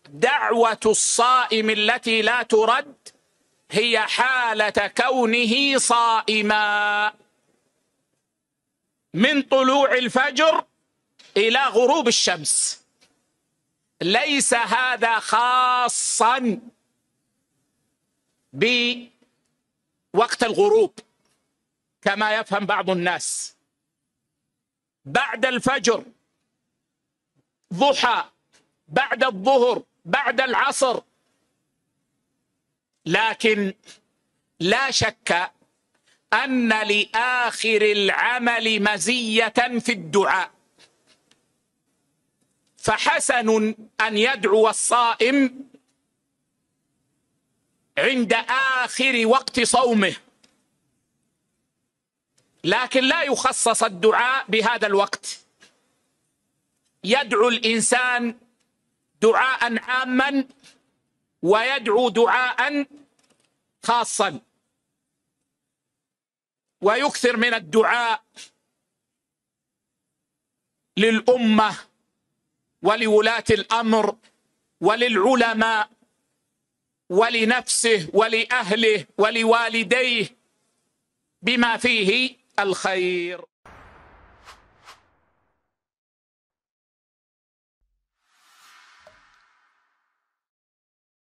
دعوة الصائم التي لا ترد هي حالة كونه صائما من طلوع الفجر إلى غروب الشمس. ليس هذا خاصا بوقت الغروب كما يفهم بعض الناس. بعد الفجر، ضحى، بعد الظهر، بعد العصر. لكن لا شك أن لآخر العمل مزية في الدعاء، فحسن أن يدعو الصائم عند آخر وقت صومه، لكن لا يخصص الدعاء بهذا الوقت. يدعو الإنسان دعاء عاما ويدعو دعاء خاصا، ويكثر من الدعاء للأمة ولولاة الأمر وللعلماء ولنفسه ولأهله ولوالديه بما فيه الخير.